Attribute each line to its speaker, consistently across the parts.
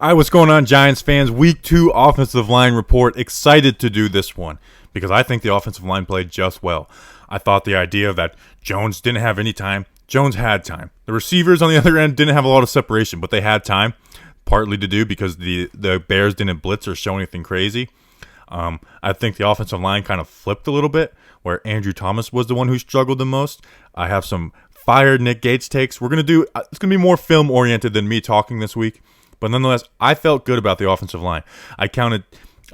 Speaker 1: Alright, what's going on, Giants fans? Week 2 offensive line report. Excited to do this one because I think the offensive line played just well. I thought the idea that Jones didn't have any time, Jones had time. The receivers on the other end didn't have a lot of separation, but they had time, partly to do because the Bears didn't blitz or show anything crazy. I think the offensive line kind of flipped a little bit, where Andrew Thomas was the one who struggled the most. I have some fired Nick Gates takes. It's going to be more film oriented than me talking this week. But nonetheless, I felt good about the offensive line. I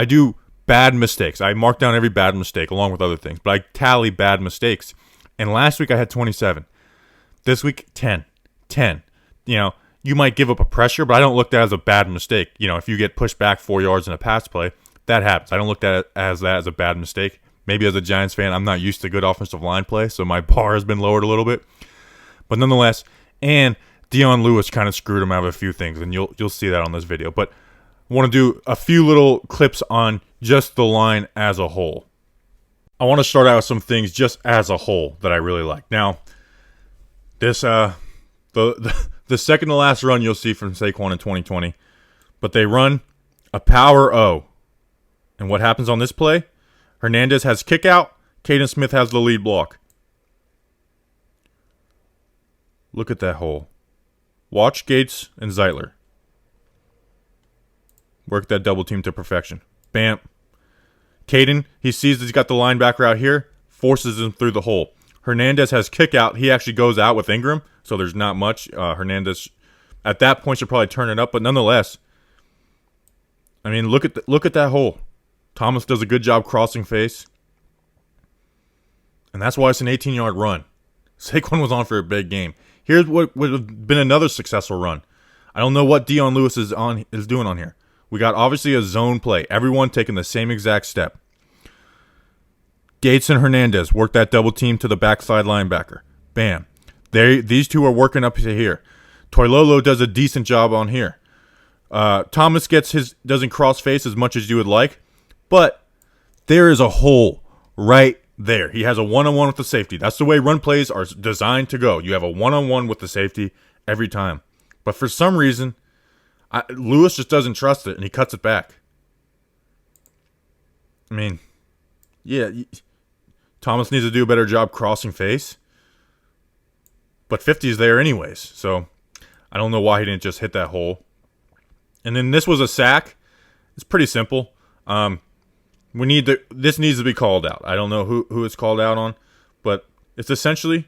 Speaker 1: do bad mistakes. I mark down every bad mistake along with other things, but I tally bad mistakes. And last week I had 27. This week, 10. 10. You might give up a pressure, but I don't look at that as a bad mistake. If you get pushed back 4 yards in a pass play, that happens. I don't look at it as a bad mistake. Maybe as a Giants fan, I'm not used to good offensive line play, so my bar has been lowered a little bit. But nonetheless, and Dion Lewis kind of screwed him out of a few things, and you'll see that on this video. But I want to do a few little clips on just the line as a whole. I want to start out with some things just as a whole that I really like. Now, this the second to last run you'll see from Saquon in 2020, but they run a power O. And what happens on this play? Hernandez has kick out, Tayden Smith has the lead block. Look at that hole. Watch Gates and Zeitler. Work that double team to perfection. Bam. Tayden, he sees that he's got the linebacker out here, forces him through the hole. Hernandez has kick out. He actually goes out with Ingram, so there's not much. Hernandez, at that point, should probably turn it up, but nonetheless, I mean, look at that hole. Thomas does a good job crossing face, and that's why it's an 18-yard run. Saquon was on for a big game. Here's what would have been another successful run. I don't know what Dion Lewis is doing on here. We got obviously a zone play. Everyone taking the same exact step. Gates and Hernandez work that double team to the backside linebacker. Bam. These two are working up to here. Toilolo does a decent job on here. Thomas doesn't cross face as much as you would like, but there is a hole right there. He has a one-on-one with the safety. That's the way run plays are designed to go. You have a one-on-one with the safety every time. But for some reason, Lewis just doesn't trust it, and he cuts it back. I mean, yeah, Thomas needs to do a better job crossing face. But 50 is there anyways, so I don't know why he didn't just hit that hole. And then this was a sack. It's pretty simple. This needs to be called out. I don't know who it's called out on, but it's essentially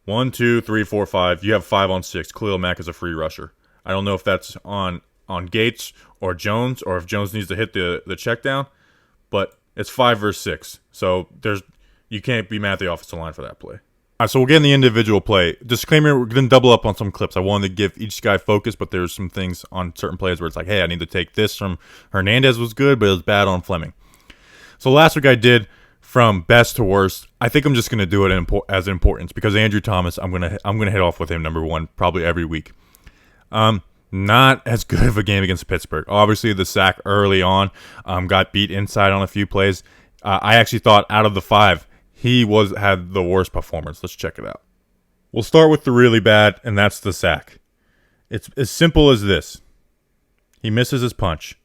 Speaker 1: 1, 2, 3, 4, 5. You have 5 on 6. Khalil Mack is a free rusher. I don't know if that's on Gates or Jones, or if Jones needs to hit the check down, but it's 5 versus 6. So you can't be mad at the offensive line for that play. All right, so we'll get in the individual play. Disclaimer, we're going to double up on some clips. I wanted to give each guy focus, but there's some things on certain plays where it's like, hey, I need to take this from Hernandez was good, but it was bad on Fleming. So last week I did from best to worst. I think I'm just going to do it as importance because Andrew Thomas, I'm gonna hit off with him number one probably every week. Not as good of a game against Pittsburgh. Obviously, the sack early on got beat inside on a few plays. I actually thought out of the 5, he had the worst performance. Let's check it out. We'll start with the really bad, and that's the sack. It's as simple as this. He misses his punch.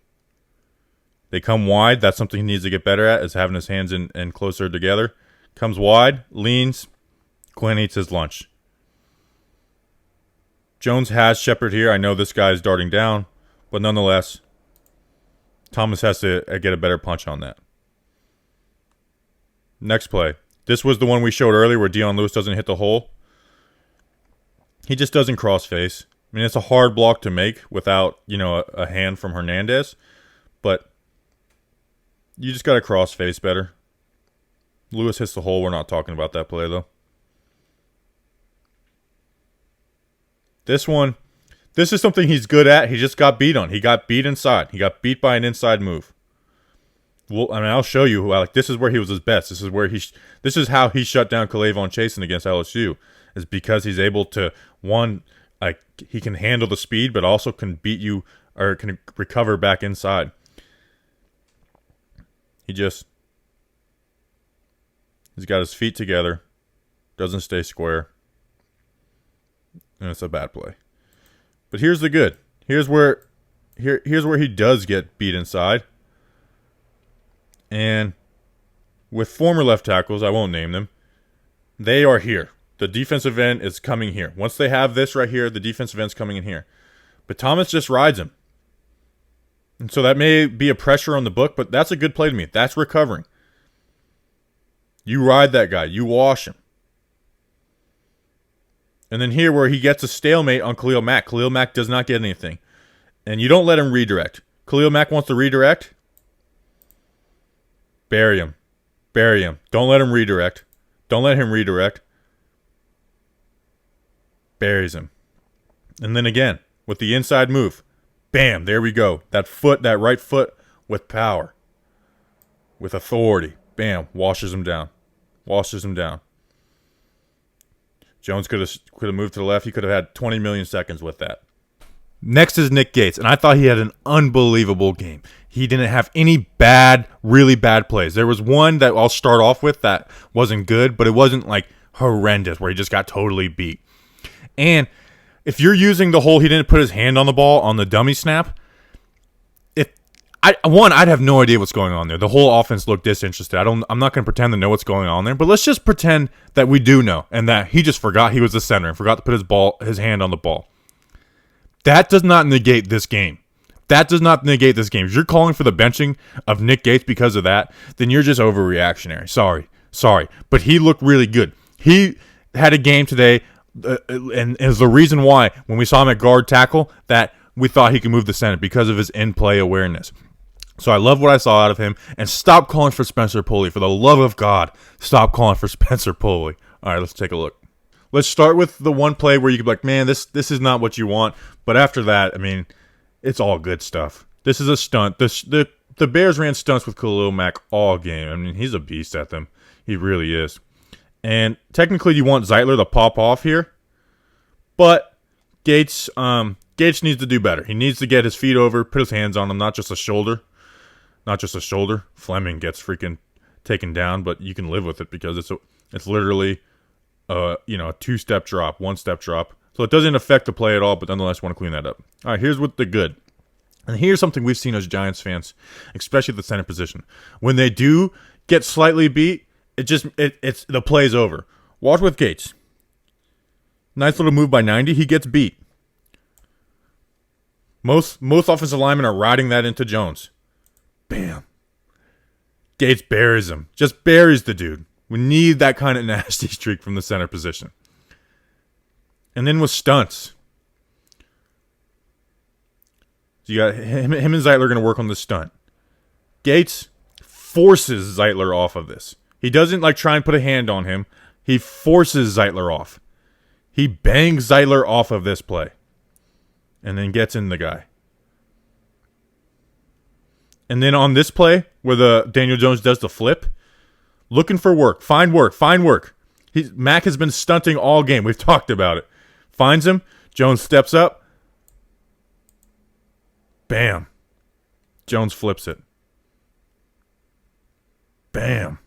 Speaker 1: They come wide. That's something he needs to get better at, is having his hands in closer together. Comes wide, leans. Glenn eats his lunch. Jones has Shepard here. I know this guy is darting down, but nonetheless, Thomas has to get a better punch on that. Next play. This was the one we showed earlier where Dion Lewis doesn't hit the hole. He just doesn't cross face. I mean, it's a hard block to make without, a hand from Hernandez, but you just got to cross face better. Lewis hits the hole. We're not talking about that play, though. This is something he's good at. He just got beat on. He got beat inside. He got beat by an inside move. Well, I'll show you. This is where he was his best. This is how he shut down K'Lavon Chasen against LSU. Is because he's able to, he can handle the speed, but also can beat you or can recover back inside. He's got his feet together, doesn't stay square, and it's a bad play. But here's the good. here's where he does get beat inside. And with former left tackles, I won't name them, they are here. The defensive end is coming here. Once they have this right here, the defensive end's coming in here. But Thomas just rides him. And so that may be a pressure on the book, but that's a good play to me. That's recovering. You ride that guy. You wash him. And then here where he gets a stalemate on Khalil Mack. Khalil Mack does not get anything. And you don't let him redirect. Khalil Mack wants to redirect. Bury him. Bury him. Don't let him redirect. Don't let him redirect. Buries him. And then again, with the inside move. Bam, there we go. That right foot with power. With authority. Bam, washes him down. Washes him down. Jones could have moved to the left. He could have had 20 million seconds with that. Next is Nick Gates, and I thought he had an unbelievable game. He didn't have any really bad plays. There was one that I'll start off with that wasn't good, but it wasn't like horrendous where he just got totally beat. And if you're using the whole he didn't put his hand on the ball on the dummy snap, I'd have no idea what's going on there. The whole offense looked disinterested. I'm not going to pretend to know what's going on there, but let's just pretend that we do know and that he just forgot he was the center and forgot to put his hand on the ball. That does not negate this game. That does not negate this game. If you're calling for the benching of Nick Gates because of that, then you're just overreactionary. Sorry. But he looked really good. He had a game today, and is the reason why when we saw him at guard tackle that we thought he could move the center because of his in-play awareness. So I love what I saw out of him. And stop calling for Spencer Pulley. For the love of God, stop calling for Spencer Pulley. All right, let's take a look. Let's start with the one play where you could be like, man, this is not what you want. But after that, I mean, it's all good stuff. This is a stunt. The Bears ran stunts with Khalil Mack all game. I mean, he's a beast at them. He really is. And technically you want Zeitler to pop off here. But Gates needs to do better. He needs to get his feet over, put his hands on him, not just a shoulder. Fleming gets freaking taken down, but you can live with it because it's literally a two-step drop, one-step drop. So it doesn't affect the play at all, but nonetheless want to clean that up. All right, here's what the good. And here's something we've seen as Giants fans, especially at the center position. When they do get slightly beat, it's the play's over. Watch with Gates. Nice little move by 90. He gets beat. Most offensive linemen are riding that into Jones. Bam. Gates buries him. Just buries the dude. We need that kind of nasty streak from the center position. And then with stunts. So you got him and Zeitler going to work on the stunt. Gates forces Zeitler off of this. He doesn't try and put a hand on him. He forces Zeitler off. He bangs Zeitler off of this play. And then gets in the guy. And then on this play, where the Daniel Jones does the flip, looking for work. Find work. Mack has been stunting all game. We've talked about it. Finds him. Jones steps up. Bam. Jones flips it. Bam.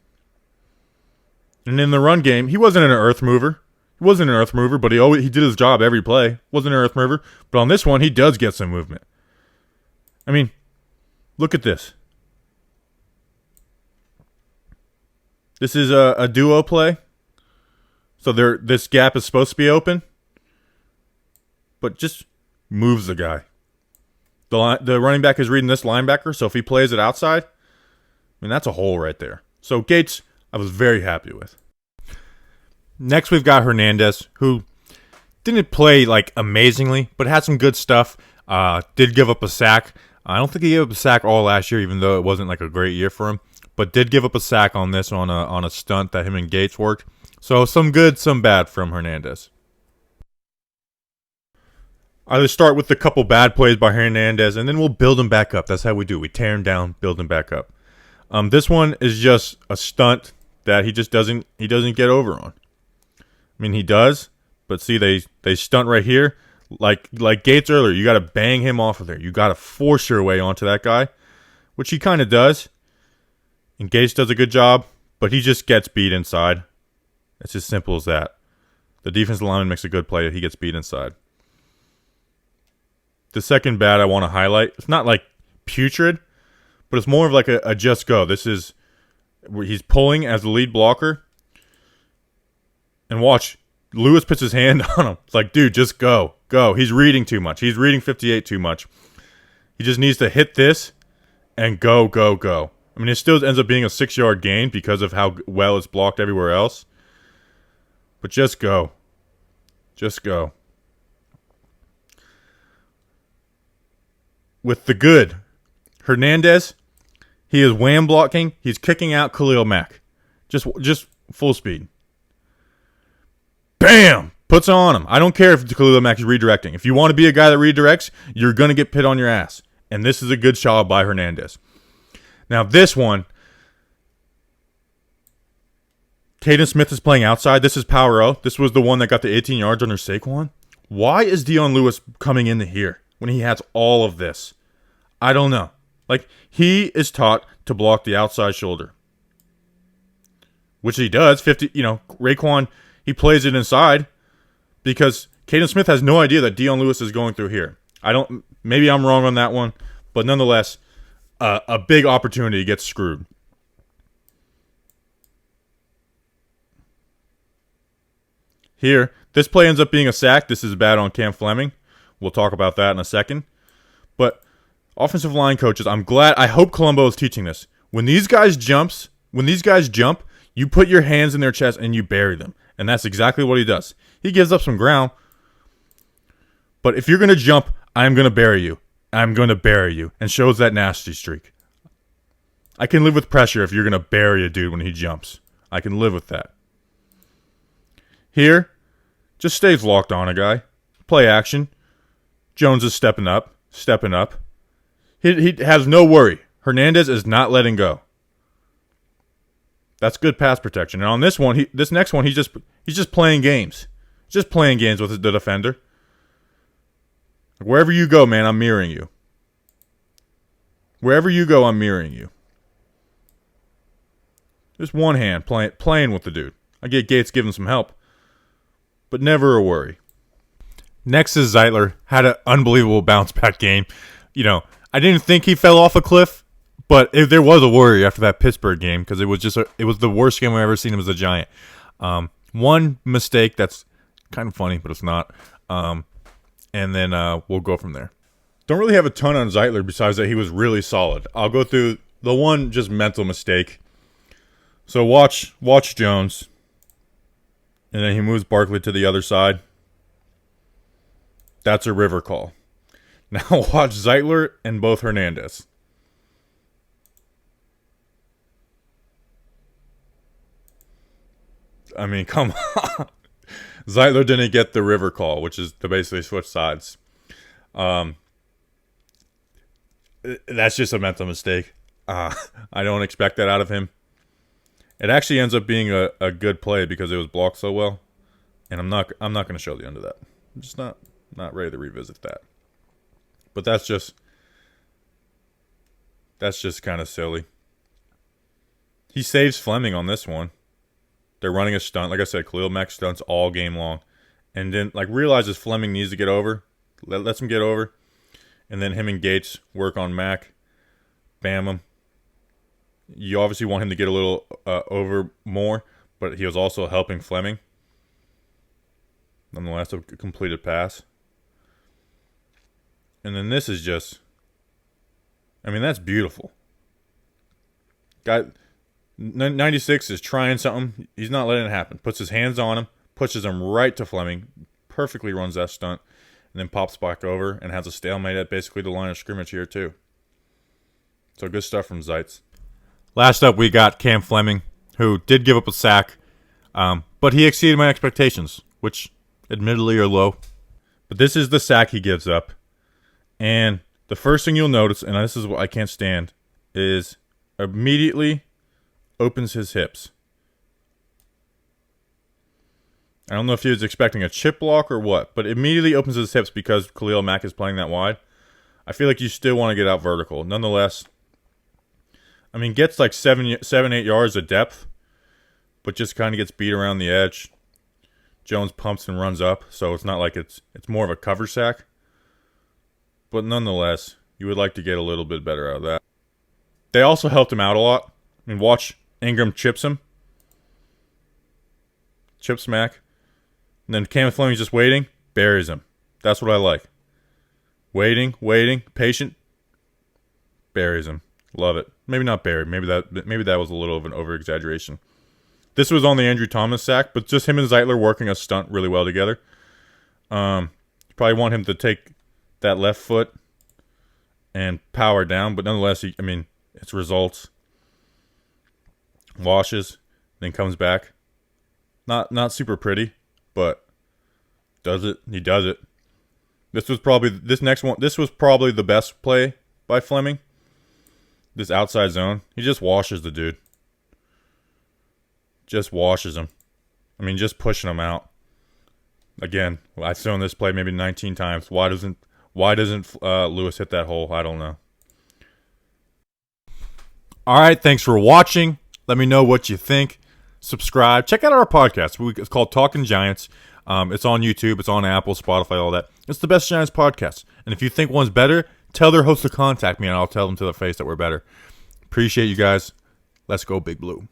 Speaker 1: And in the run game, he wasn't an earth mover. But he did his job every play. Wasn't an earth mover. But on this one, he does get some movement. I mean, look at this. This is a duo play. So this gap is supposed to be open. But just moves the guy. The running back is reading this linebacker. So if he plays it outside, I mean, that's a hole right there. So Gates, I was very happy with. Next, we've got Hernandez, who didn't play amazingly, but had some good stuff. Did give up a sack. I don't think he gave up a sack all last year, even though it wasn't a great year for him. But did give up a sack on this on a stunt that him and Gates worked. So some good, some bad from Hernandez. I'll start with a couple bad plays by Hernandez, and then we'll build him back up. That's how we do. We tear him down, build him back up. This one is just a stunt that he just doesn't get over on. I mean, he does, but see, they stunt right here. Like Gates earlier, you got to bang him off of there. You got to force your way onto that guy, which he kind of does. And Gates does a good job, but he just gets beat inside. It's as simple as that. The defensive lineman makes a good play. He gets beat inside. the second bad I want to highlight, it's not like putrid, but it's more of like a just go. This is where he's pulling as the lead blocker. And watch, Lewis puts his hand on him. It's like, dude, just go. Go. He's reading too much. He's reading 58 too much. He just needs to hit this and go, go, go. I mean, it still ends up being a 6-yard gain because of how well it's blocked everywhere else. But just go. Just go. With the good, Hernandez, he is wham blocking. He's kicking out Khalil Mack. Just full speed. Bam! Puts on him. I don't care if Khalil Mack is redirecting. If you want to be a guy that redirects, you're going to get pit on your ass. And this is a good shot by Hernandez. Now this one, Tayden Smith is playing outside. This is Power O. This was the one that got the 18 yards under Saquon. Why is Dion Lewis coming into here when he has all of this? I don't know. Like, he is taught to block the outside shoulder, which he does. Raekwon, he plays it inside because Tayden Smith has no idea that Dion Lewis is going through here. Maybe I'm wrong on that one, but nonetheless, a big opportunity gets screwed. Here, this play ends up being a sack. This is bad on Cam Fleming. We'll talk about that in a second. But offensive line coaches, I hope Colombo is teaching this. When these guys jump, you put your hands in their chest and you bury them. And that's exactly what he does. He gives up some ground. But if you're going to jump, I'm going to bury you. I'm going to bury you. And shows that nasty streak. I can live with pressure if you're going to bury a dude when he jumps. I can live with that. Here, just stays locked on a guy. Play action. Jones is stepping up. He has no worry. Hernandez is not letting go. That's good pass protection. And on this one, this next one, he's just playing games. Just playing games with the defender. Wherever you go, man, I'm mirroring you. Wherever you go, I'm mirroring you. Just one hand playing with the dude. I get Gates giving some help, but never a worry. Nexus Zeitler had an unbelievable bounce back game. I didn't think he fell off a cliff, but there was a worry after that Pittsburgh game because it was the worst game I've ever seen him as a Giant. One mistake that's kind of funny, but it's not. And then we'll go from there. Don't really have a ton on Zeitler besides that he was really solid. I'll go through the one just mental mistake. So watch Jones. And then he moves Barkley to the other side. That's a river call. Now watch Zeitler and both Hernandez. I mean, come on. Zeitler didn't get the river call, which is to basically switch sides. That's just a mental mistake. I don't expect that out of him. It actually ends up being a good play because it was blocked so well, and I'm not going to show the end of that. I'm just not ready to revisit that. But that's just kind of silly. He saves Fleming on this one. They're running a stunt. Like I said, Khalil Mack stunts all game long. And then realizes Fleming needs to get over. Lets him get over. And then him and Gates work on Mack. Bam him. You obviously want him to get a little over more. But he was also helping Fleming. Nonetheless, a completed pass. And then this is just... that's beautiful. Guy... 96 is trying something. He's not letting it happen. Puts his hands on him. Pushes him right to Fleming. Perfectly runs that stunt. And then pops back over and has a stalemate at basically the line of scrimmage here too. So good stuff from Zeitz. Last up we got Cam Fleming, who did give up a sack. But he exceeded my expectations, which admittedly are low. But this is the sack he gives up. And the first thing you'll notice, and this is what I can't stand, is immediately opens his hips. I don't know if he was expecting a chip block or what, but immediately opens his hips because Khalil Mack is playing that wide. I feel like you still want to get out vertical. Nonetheless, gets like 7-8 yards of depth, but just kind of gets beat around the edge. Jones pumps and runs up, so it's not like it's more of a cover sack. But nonetheless, you would like to get a little bit better out of that. They also helped him out a lot. I mean, watch Ingram chips him. Chip smack. And then Cam Fleming's just waiting. Buries him. That's what I like. Waiting, patient. Buries him. Love it. Maybe not buried. Maybe that was a little of an over-exaggeration. This was on the Andrew Thomas sack, but just him and Zeitler working a stunt really well together. You probably want him to take that left foot and power down, but nonetheless, it's results. Washes, then comes back. Not super pretty, but does it. He does it. This was probably the best play by Fleming. This outside zone. He just washes the dude. Just washes him. Just pushing him out. Again, I've shown this play maybe 19 times. Why doesn't Lewis hit that hole? I don't know. All right, thanks for watching. Let me know what you think. Subscribe. Check out our podcast. It's called Talkin Giants. It's on YouTube. It's on Apple, Spotify, all that. It's the best Giants podcast. And if you think one's better, tell their host to contact me, and I'll tell them to their face that we're better. Appreciate you guys. Let's go, Big Blue.